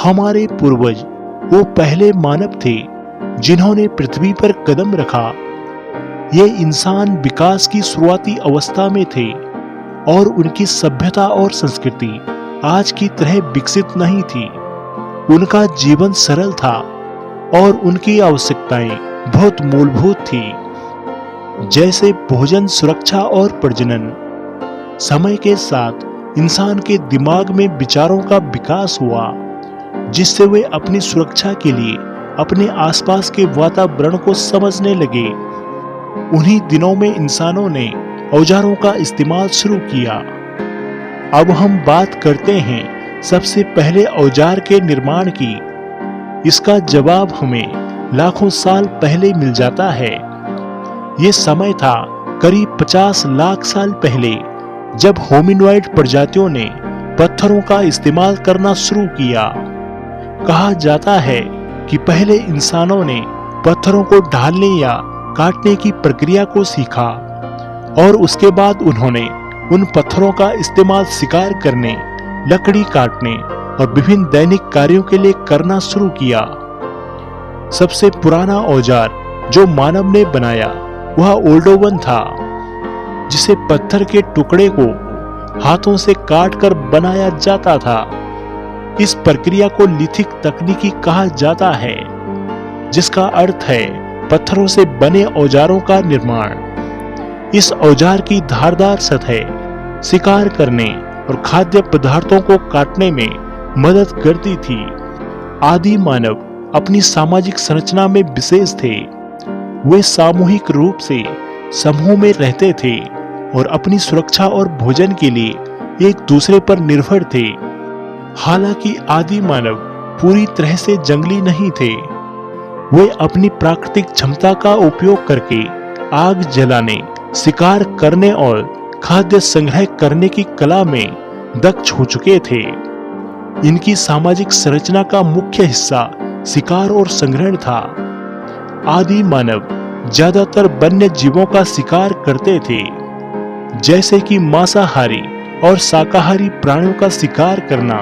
हमारे पूर्वज वो पहले मानव थे जिन्होंने पृथ्वी पर कदम रखा। ये इंसान विकास की शुरुआती अवस्था में थे और उनकी सभ्यता और संस्कृति आज की तरह विकसित नहीं थी। उनका जीवन सरल था और उनकी आवश्यकताएं बहुत मूलभूत थी, जैसे भोजन, सुरक्षा और प्रजनन। समय के साथ इंसान के दिमाग में विचारों का विकास हुआ, जिससे वे अपनी सुरक्षा के लिए अपने आसपास के वातावरण को समझने लगे। उन्हीं दिनों में इंसानों ने औजारों का इस्तेमाल शुरू किया। अब हम बात करते हैं सबसे पहले औजार के निर्माण की। इसका जवाब हमें लाखों साल पहले मिल जाता है। ये समय था करीब 50 लाख साल पहले, जब होमिनॉइड प्रजातियों ने पत्थरों का इस्तेमाल करना शुरू किया। कहा जाता है कि पहले इंसानों ने पत्थरों को ढालने या काटने की प्रक्रिया को सीखा और उसके बाद उन्होंने उन पत्थरों का इस्तेमाल शिकार करने, लकड़ी काटने और विभिन्न दैनिक कार्यों के लिए करना शुरू किया। सबसे पुराना औजार जो मानव ने बनाया वह ओल्डोवन था, जिसे पत्थर के टुकड़े को हाथों से काटकर बनाया जाता था। इस प्रक्रिया को लिथिक तकनीकी कहा जाता है, जिसका अर्थ है पत्थरों से बने औजारों का निर्माण। इस औजार की धारदार सतह शिकार करने और खाद्य पदार्थों को काटने में मदद करती थी। आदि मानव अपनी सामाजिक संरचना में विशेष थे। वे सामूहिक रूप से समूह में रहते थे और अपनी सुरक्षा और भोजन के लिए एक दूसरे पर निर्भर थे। हालांकि आदि मानव पूरी तरह से जंगली नहीं थे। वे अपनी प्राकृतिक क्षमता का उपयोग करके आग जलाने, शिकार करने और खाद्य संग्रह करने की कला में दक्ष हो चुके थे। इनकी सामाजिक संरचना का मुख्य हिस्सा शिकार और संग्रहण था। आदि मानव ज्यादातर वन्य जीवों का शिकार करते थे, जैसे कि मांसाहारी और शाकाहारी प्राणियों का शिकार करना।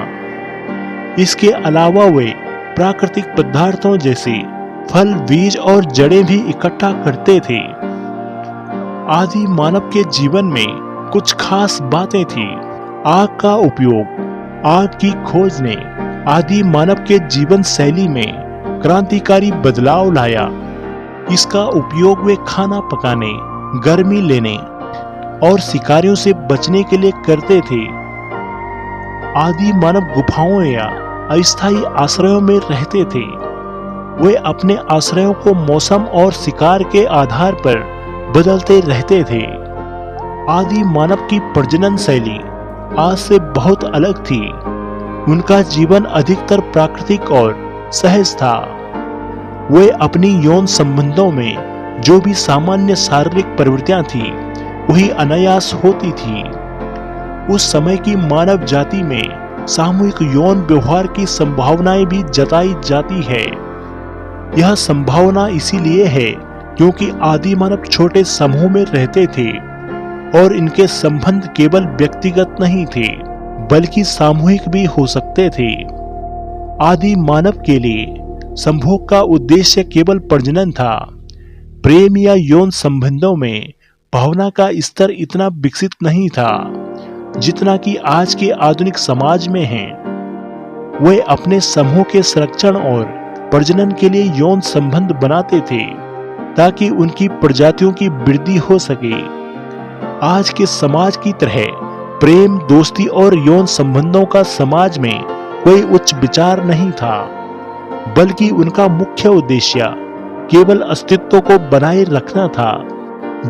इसके अलावा वे प्राकृतिक पदार्थों जैसे फल, बीज और जड़ें भी इकट्ठा करते थे। आदि मानव के जीवन में कुछ खास बातें थी। आग का उपयोग, आग की खोज ने आदि मानव के जीवन शैली में क्रांतिकारी बदलाव लाया। इसका उपयोग वे खाना पकाने, गर्मी लेने और शिकारियों से बचने के लिए करते थे। आदि मानव गुफाओं या अस्थायी आश्रयों में रहते थे। वे अपने आश्रयों को मौसम और शिकार के आधार पर बदलते रहते थे। आदि मानव की प्रजनन शैली आज से बहुत अलग थी। उनका जीवन अधिकतर प्राकृतिक और सहज था। वे अपनी यौन संबंधों में जो भी सामान्य शारीरिक प्रवृत्तियां थी, वही अनायास होती थी। उस समय की मानव जाति में सामूहिक यौन व्यवहार की संभावनाएं भी जताई जाती है। यह संभावना इसीलिए है क्योंकि आदि मानव छोटे समूह में रहते थे और इनके संबंध केवल व्यक्तिगत नहीं थे, बल्कि सामूहिक भी हो सकते थे। आदि मानव के लिए संभोग का उद्देश्य केवल प्रजनन था। प्रेम या यौन संबंधों में भावना का स्तर इतना विकसित नहीं था जितना कि आज के आधुनिक समाज में है। वे अपने समूह के संरक्षण और प्रजनन के लिए यौन संबंध बनाते थे ताकि उनकी प्रजातियों की वृद्धि हो सके। आज के समाज की तरह प्रेम, दोस्ती और यौन संबंधों का समाज में कोई उच्च विचार नहीं था, बल्कि उनका मुख्य उद्देश्य केवल अस्तित्व को बनाए रखना था।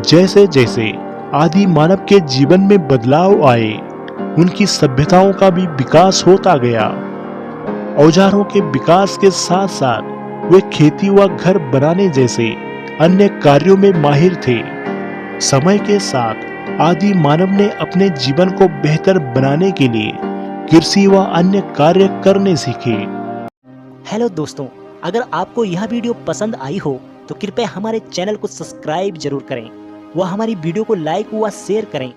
जैसे जैसे आदि मानव के जीवन में बदलाव आए, उनकी सभ्यताओं का भी विकास होता गया। औजारों के विकास के साथ साथ वे खेती व घर बनाने जैसे अन्य कार्यों में माहिर थे। समय के साथ आदि मानव ने अपने जीवन को बेहतर बनाने के लिए कृषि व अन्य कार्य करने सीखे। हेलो दोस्तों, अगर आपको यह वीडियो पसंद आई हो तो कृपया हमारे चैनल को सब्सक्राइब जरूर करें व हमारी वीडियो को लाइक व शेयर करें